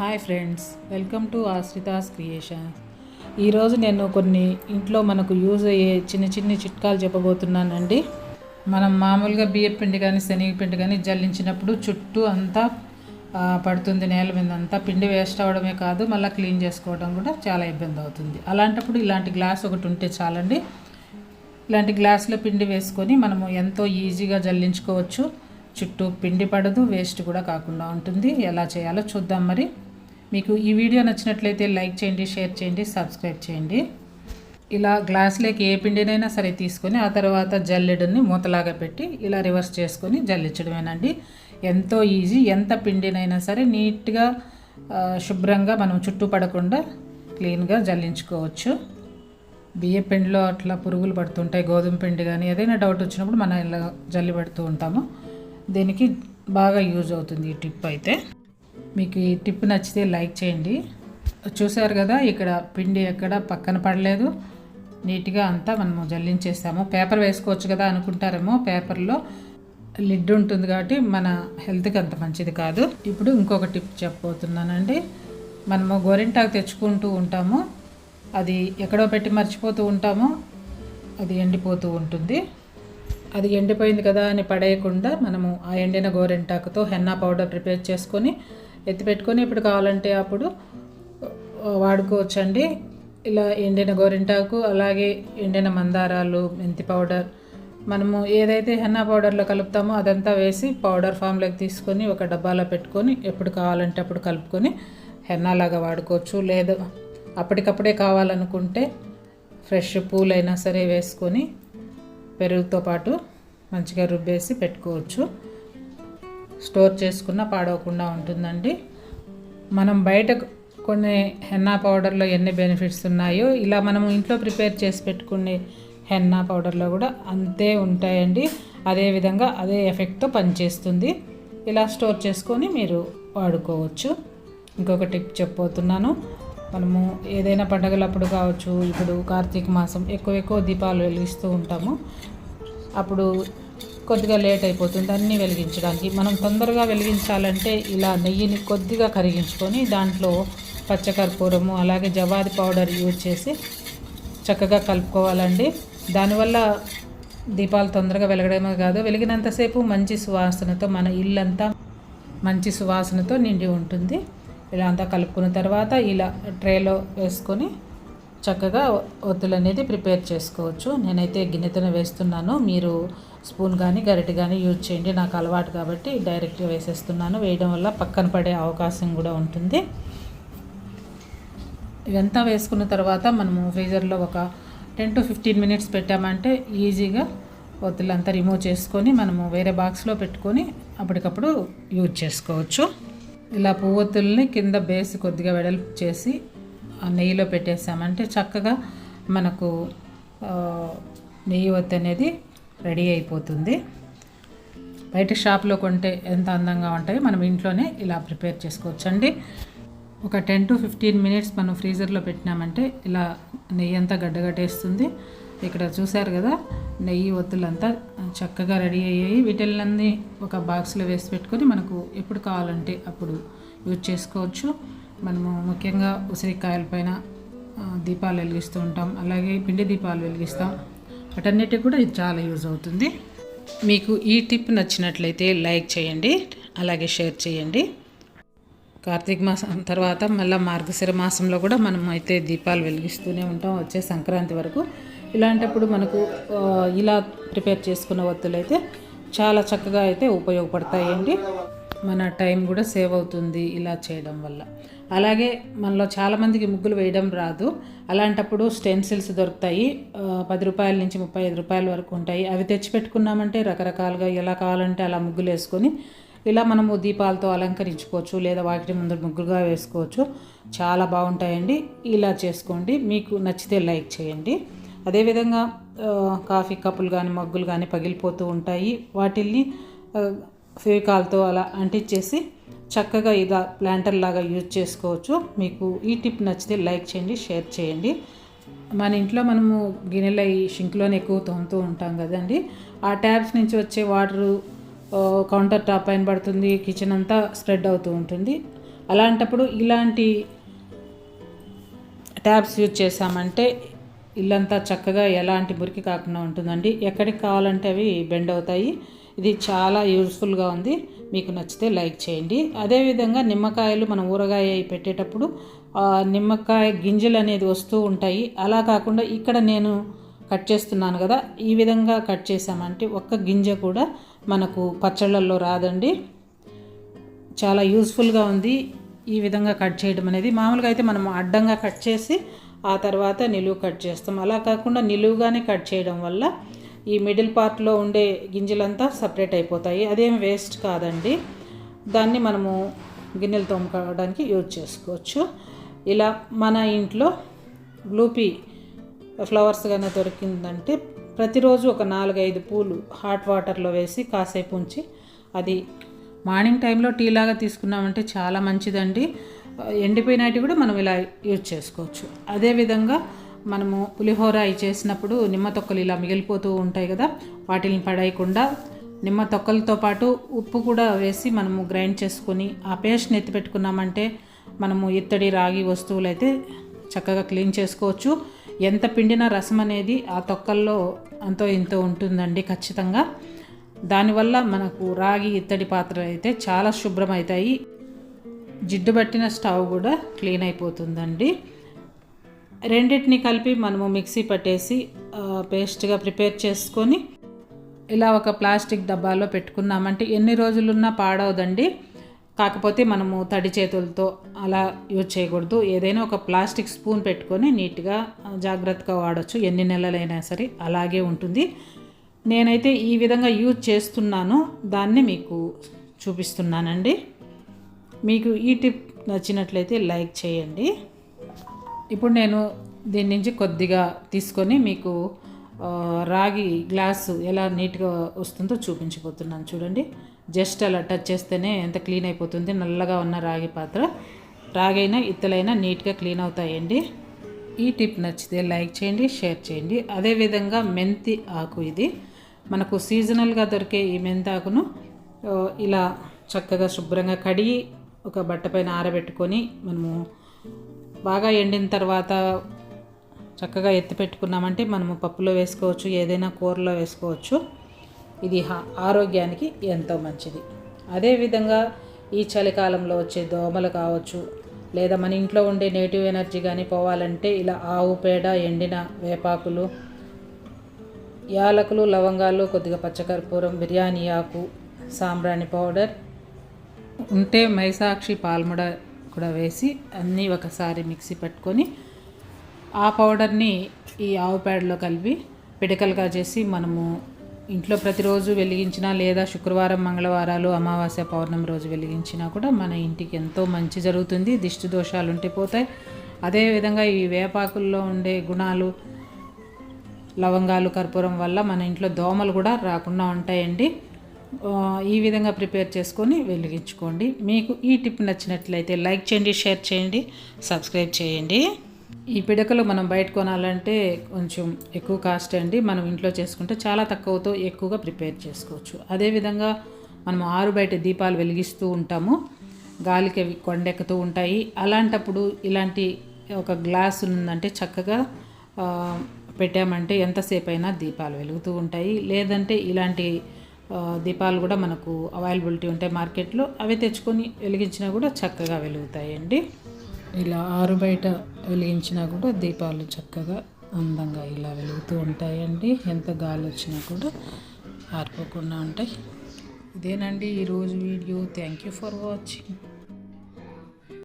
Hi friends, welcome to Ashrita's creation. ఈరోజు నేను కొన్ని ఇంట్లో మనకు యూజ్ అయ్యే చిన్న చిన్న చిట్కాలు చెప్పబోతున్నానండి. మనం మామూలుగా బియ్యం పిండి కానీ శనగపిండి కానీ జల్లించినప్పుడు చుట్టూ అంతా పడుతుంది, నేల మీద అంతా పిండి వేస్ట్ అవ్వడమే కాదు, మళ్ళీ క్లీన్ చేసుకోవడం కూడా చాలా ఇబ్బంది అవుతుంది. అలాంటప్పుడు ఇలాంటి గ్లాస్ ఒకటి ఉంటే చాలండి. ఇలాంటి గ్లాసులో పిండి వేసుకొని మనము ఎంతో ఈజీగా జల్లించుకోవచ్చు. చుట్టూ పిండి పడదు, వేస్ట్ కూడా కాకుండా ఉంటుంది. ఎలా చేయాలో చూద్దాం. మరి మీకు ఈ వీడియో నచ్చినట్లయితే లైక్ చేయండి, షేర్ చేయండి, సబ్స్క్రైబ్ చేయండి. ఇలా గ్లాసులోకి ఏ పిండినైనా సరే తీసుకొని ఆ తర్వాత జల్లెడని మూతలాగా పెట్టి ఇలా రివర్స్ చేసుకొని జల్లించడమేనండి. ఎంతో ఈజీ. ఎంత పిండినైనా సరే నీట్గా శుభ్రంగా మనం చుట్టూ పడకుండా క్లీన్గా జల్లించుకోవచ్చు. బియ్య పిండిలో అట్లా పురుగులు పడుతుంటాయి, గోధుమ పిండి కానీ ఏదైనా డౌట్ వచ్చినప్పుడు మనం ఇలా జల్లి పెడుతూ ఉంటాము. దీనికి బాగా యూజ్ అవుతుంది ఈ టిప్. అయితే మీకు ఈ టిప్ నచ్చితే లైక్ చేయండి. చూసారు కదా, ఇక్కడ పిండి ఎక్కడ పక్కన పడలేదు, నీట్గా అంతా మనము జల్లించేస్తాము. పేపర్ వేసుకోవచ్చు కదా అనుకుంటారేమో, పేపర్లో లిడ్ ఉంటుంది కాబట్టి మన హెల్త్కి అంత మంచిది కాదు. ఇప్పుడు ఇంకొక టిప్ చెప్పబోతున్నానండి. మనము గోరింటాకు తెచ్చుకుంటూ ఉంటాము, అది ఎక్కడో పెట్టి మర్చిపోతూ ఉంటాము, అది ఎండిపోతూ ఉంటుంది. అది ఎండిపోయింది కదా అని పడేయకుండా మనము ఆ ఎండిన గోరింటాకుతో హెన్నా పౌడర్ ప్రిపేర్ చేసుకొని ఎత్తిపెట్టుకొని ఎప్పుడు కావాలంటే అప్పుడు వాడుకోవచ్చండి. ఇలా ఎండిన గోరింటాకు, అలాగే ఎండిన మందారాలు, మెంతి పౌడర్, మనము ఏదైతే హెన్నా పౌడర్లో కలుపుతామో అదంతా వేసి పౌడర్ ఫామ్లోకి తీసుకొని ఒక డబ్బాలో పెట్టుకొని ఎప్పుడు కావాలంటే అప్పుడు కలుపుకొని హెన్నాలాగా వాడుకోవచ్చు. లేదా అప్పటికప్పుడే కావాలనుకుంటే ఫ్రెష్ పూలైనా సరే వేసుకొని పెరుగుతో పాటు మంచిగా రుబ్బేసి పెట్టుకోవచ్చు. స్టోర్ చేసుకున్న పాడవకుండా ఉంటుందండి. మనం బయట కొన్ని హెన్నా పౌడర్లో ఎన్ని బెనిఫిట్స్ ఉన్నాయో ఇలా మనము ఇంట్లో ప్రిపేర్ చేసి పెట్టుకునే హెన్నా పౌడర్లో కూడా అంతే ఉంటాయండి. అదేవిధంగా అదే ఎఫెక్ట్తో పనిచేస్తుంది. ఇలా స్టోర్ చేసుకొని మీరు వాడుకోవచ్చు. ఇంకొక టిప్ చెప్పబోతున్నాను. మనము ఏదైనా పండగలప్పుడు కావచ్చు, ఇప్పుడు కార్తీక మాసం ఎక్కువ దీపాలు వెలిగిస్తూ ఉంటాము. అప్పుడు కొద్దిగా లేట్ అయిపోతుంది అన్నీ వెలిగించడానికి. మనం తొందరగా వెలిగించాలంటే ఇలా నెయ్యిని కొద్దిగా కరిగించుకొని దాంట్లో పచ్చకర్పూరము అలాగే జవాది పౌడర్ యూజ్ చేసి చక్కగా కలుపుకోవాలండి. దానివల్ల దీపాలు తొందరగా వెలగడమే కాదు, వెలిగినంతసేపు మంచి సువాసనతో మన ఇల్లంతా మంచి సువాసనతో నిండి ఉంటుంది. ఇలా అంతా కలుపుకున్న తర్వాత ఇలా ట్రేలో వేసుకొని చక్కగా ఒత్తులు అనేది ప్రిపేర్ చేసుకోవచ్చు. నేనైతే గిన్నెతోనే వేస్తున్నాను, మీరు స్పూన్ కానీ గరిటె కానీ యూజ్ చేయండి. నాకు అలవాటు కాబట్టి డైరెక్ట్గా వేసేస్తున్నాను. వేయడం వల్ల పక్కన పడే అవకాశం కూడా ఉంటుంది. ఇవంతా వేసుకున్న తర్వాత మనము ఫ్రీజర్లో ఒక 10 to 15 minutes పెట్టామంటే ఈజీగా ఒత్తులంతా రిమూవ్ చేసుకొని మనము వేరే బాక్స్లో పెట్టుకొని అప్పటికప్పుడు యూజ్ చేసుకోవచ్చు. ఇలా పువ్వొత్తుల్ని కింద బేస్ కొద్దిగా వెడల్పు చేసి ఆ నెయ్యిలో పెట్టేసామంటే చక్కగా మనకు నెయ్యి ఒత్తి అనేది రెడీ అయిపోతుంది. బయట షాప్లో కొంటే ఎంత అందంగా ఉంటాయో మనం ఇంట్లోనే ఇలా ప్రిపేర్ చేసుకోవచ్చండి. ఒక 10 to 15 minutes మనం ఫ్రీజర్లో పెట్టినామంటే ఇలా నెయ్యి అంతా గడ్డగట్టేస్తుంది. ఇక్కడ చూసారు కదా, నెయ్యి ఒత్తులంతా చక్కగా రెడీ అయ్యాయి. వీటిల్లన్నీ ఒక బాక్స్లో వేసి పెట్టుకొని మనకు ఎప్పుడు కావాలంటే అప్పుడు యూజ్ చేసుకోవచ్చు. మనము ముఖ్యంగా ఉసిరికాయల పైన దీపాలు వెలిగిస్తూ ఉంటాం, అలాగే పిండి దీపాలు వెలిగిస్తాం. వాటన్నిటికి కూడా ఇది చాలా యూజ్ అవుతుంది. మీకు ఈ టిప్ నచ్చినట్లయితే లైక్ చేయండి, అలాగే షేర్ చేయండి. కార్తీక మాసం తర్వాత మళ్ళీ మార్గశిర మాసంలో కూడా మనం అయితే దీపాలు వెలిగిస్తూనే ఉంటాం వచ్చే సంక్రాంతి వరకు. ఇలాంటప్పుడు మనకు ఇలా ప్రిపేర్ చేసుకున్న ఒత్తులు అయితే చాలా చక్కగా అయితే ఉపయోగపడతాయండి. మన టైం కూడా సేవ్ అవుతుంది ఇలా చేయడం వల్ల. అలాగే మనలో చాలామందికి ముగ్గులు వేయడం రాదు. అలాంటప్పుడు స్టెన్సిల్స్ దొరుకుతాయి, 10 రూపాయల నుంచి 35 రూపాయల వరకు ఉంటాయి. అవి తెచ్చిపెట్టుకున్నామంటే రకరకాలుగా ఎలా కావాలంటే అలా ముగ్గులు వేసుకొని ఇలా మనము దీపాలతో అలంకరించుకోవచ్చు, లేదా వాటి ముందు ముగ్గుగా వేసుకోవచ్చు. చాలా బాగుంటాయండి. ఇలా చేసుకోండి. మీకు నచ్చితే లైక్ చేయండి. అదేవిధంగా కాఫీ కప్పులు కానీ మగ్గులు కానీ పగిలిపోతూ ఉంటాయి, వాటిల్ని ఫెవికాల్తో అలా అంటించేసి చక్కగా ఇలా ప్లాంటర్ లాగా యూజ్ చేసుకోవచ్చు. మీకు ఈ టిప్ నచ్చితే లైక్ చేయండి, షేర్ చేయండి. మన ఇంట్లో మనము గిన్నెల ఈ షింక్లోనే ఎక్కువ తోముతూ ఉంటాం కదండి. ఆ ట్యాప్స్ నుంచి వచ్చే వాటరు కౌంటర్ టాప్ పైన పడుతుంది, కిచెన్ అంతా స్ప్రెడ్ అవుతూ ఉంటుంది. అలాంటప్పుడు ఇలాంటి ట్యాబ్స్ యూజ్ చేసామంటే ఇల్లంతా చక్కగా ఎలాంటి మురికి కాకుండా ఉంటుందండి. ఎక్కడికి కావాలంటే అవి బెండ్ అవుతాయి. ఇది చాలా యూజ్ఫుల్గా ఉంది. మీకు నచ్చితే లైక్ చేయండి. అదేవిధంగా నిమ్మకాయలు మనం ఊరగాయ పెట్టేటప్పుడు నిమ్మకాయ గింజలు అనేది వస్తూ ఉంటాయి. అలా కాకుండా ఇక్కడ నేను కట్ చేస్తున్నాను కదా, ఈ విధంగా కట్ చేసామంటే ఒక్క గింజ కూడా మనకు పచ్చళ్ళల్లో రాదండి. చాలా యూజ్ఫుల్గా ఉంది ఈ విధంగా కట్ చేయడం అనేది. మామూలుగా అయితే మనం అడ్డంగా కట్ చేసి ఆ తర్వాత నిలువు కట్ చేస్తాం. అలా కాకుండా నిలువుగానే కట్ చేయడం వల్ల ఈ మిడిల్ పార్ట్లో ఉండే గింజలంతా సపరేట్ అయిపోతాయి. అదేం వేస్ట్ కాదండి. దాన్ని మనము గిన్నెలు తోముకోవడానికి యూజ్ చేసుకోవచ్చు. ఇలా మన ఇంట్లో బ్లూపీ ఫ్లవర్స్ కానీ దొరికిందంటే ప్రతిరోజు ఒక 4-5 పూలు హాట్ వాటర్లో వేసి కాసేపు ఉంచి అది మార్నింగ్ టైంలో టీ లాగా తీసుకున్నామంటే చాలా మంచిదండి. ఎండిపోయినట్టు కూడా మనం ఇలా యూజ్ చేసుకోవచ్చు. అదేవిధంగా మనము పులిహోర చేసినప్పుడు నిమ్మ తొక్కలు ఇలా మిగిలిపోతూ ఉంటాయి కదా, వాటిని పడేయకుండా నిమ్మ తొక్కలతో పాటు ఉప్పు కూడా వేసి మనము గ్రైండ్ చేసుకొని ఆ పేస్ట్ని ఎత్తి పెట్టుకున్నామంటే మనము ఇత్తడి రాగి వస్తువులు అయితే చక్కగా క్లీన్ చేసుకోవచ్చు. ఎంత పిండిన రసం అనేది ఆ తొక్కల్లో అంతో ఇంతో ఉంటుందండి ఖచ్చితంగా. దానివల్ల మనకు రాగి ఇత్తడి పాత్రలు అయితే చాలా శుభ్రం అవుతాయి. జిడ్డు పట్టిన స్టవ్ కూడా క్లీన్ అయిపోతుందండి. రెండింటిని కలిపి మనము మిక్సీ పట్టేసి పేస్ట్గా ప్రిపేర్ చేసుకొని ఇలా ఒక ప్లాస్టిక్ డబ్బాలో పెట్టుకున్నామంటే ఎన్ని రోజులున్నా పాడవదండి. కాకపోతే మనము తడి చేతులతో అలా యూజ్ చేయకూడదు. ఏదైనా ఒక ప్లాస్టిక్ స్పూన్ పెట్టుకొని నీట్గా జాగ్రత్తగా వాడచ్చు. ఎన్ని నెలలైనా సరే అలాగే ఉంటుంది. నేనైతే ఈ విధంగా యూజ్ చేస్తున్నాను, దాన్ని మీకు చూపిస్తున్నానండి. మీకు ఈ టిప్ నచ్చినట్లయితే లైక్ చేయండి. ఇప్పుడు నేను దీని నుంచి కొద్దిగా తీసుకొని మీకు రాగి గ్లాసు ఎలా నీట్గా వస్తుందో చూపించబోతున్నాను. చూడండి, జస్ట్ అలా టచ్ చేస్తేనే ఎంత క్లీన్ అయిపోతుంది. నల్లగా ఉన్న రాగి పాత్ర, రాగైనా ఇత్తలైనా నీట్గా క్లీన్ అవుతాయండి. ఈ టిప్ నచ్చితే లైక్ చేయండి, షేర్ చేయండి. అదేవిధంగా మెంతి ఆకు, ఇది మనకు సీజనల్గా దొరికే ఈ మెంతి ఆకును ఇలా చక్కగా శుభ్రంగా కడిగి ఒక బట్ట పైన ఆరబెట్టుకొని మనము బాగా ఎండిన తర్వాత చక్కగా ఎత్తి పెట్టుకున్నామంటే మనము పప్పులో వేసుకోవచ్చు, ఏదైనా కూరలో వేసుకోవచ్చు. ఇది ఆరోగ్యానికి ఎంతో మంచిది. అదేవిధంగా ఈ చలికాలంలో వచ్చే దోమలు కావచ్చు, లేదా మన ఇంట్లో ఉండే నెగిటివ్ ఎనర్జీ కానీ పోవాలంటే ఇలా ఆవు పేడ, ఎండిన వేపాకులు, యాలకులు, లవంగాలు, కొద్దిగా పచ్చకర్పూరం, బిర్యానీ ఆకు, సాంబ్రాణి పౌడర్ ఉంటే మైసాక్షి పాల్ముడ కూడా వేసి అన్నీ ఒకసారి మిక్సీ పెట్టుకొని ఆ పౌడర్ని ఈ ఆవు పేడలో కలిపి పిడకలుగా చేసి మనము ఇంట్లో ప్రతిరోజు వెలిగించినా లేదా శుక్రవారం, మంగళవారాలు, అమావాస్య, పౌర్ణమి రోజు వెలిగించినా కూడా మన ఇంటికి ఎంతో మంచి జరుగుతుంది. దిష్టి దోషాలు ఉంటే పోతాయి. అదేవిధంగా ఈ వేపాకుల్లో ఉండే గుణాలు, లవంగాలు, కర్పూరం వల్ల మన ఇంట్లో దోమలు కూడా రాకుండా ఉంటాయండి. ఈ విధంగా ప్రిపేర్ చేసుకొని వెలిగించుకోండి. మీకు ఈ టిప్ నచ్చినట్లయితే లైక్ చేయండి, షేర్ చేయండి, సబ్స్క్రైబ్ చేయండి. ఈ పిడకలు మనం బయట కొనాలంటే కొంచెం ఎక్కువ కాస్ట్ అండి. మనం ఇంట్లో చేసుకుంటే చాలా తక్కువతో ఎక్కువగా ప్రిపేర్ చేసుకోవచ్చు. అదేవిధంగా మనం ఆరు బయట దీపాలు వెలిగిస్తూ ఉంటాము, గాలికి అవి కొండెక్కుతూ ఉంటాయి. అలాంటప్పుడు ఇలాంటి ఒక గ్లాస్ ఉందంటే చక్కగా పెట్టామంటే ఎంతసేపు అయినా దీపాలు వెలుగుతూ ఉంటాయి. లేదంటే ఇలాంటి దీపాలు కూడా మనకు అవైలబిలిటీ ఉంటాయి మార్కెట్లో, అవి తెచ్చుకొని వెలిగించినా కూడా చక్కగా వెలుగుతాయండి. ఇలా ఆరు బయట వెలిగించినా కూడా దీపాలు చక్కగా అందంగా ఇలా వెలుగుతూ ఉంటాయండి. ఎంత గాలి వచ్చినా కూడా ఆరిపోకుండా ఉంటాయి. ఇదేనండి ఈరోజు video. Thank you for watching.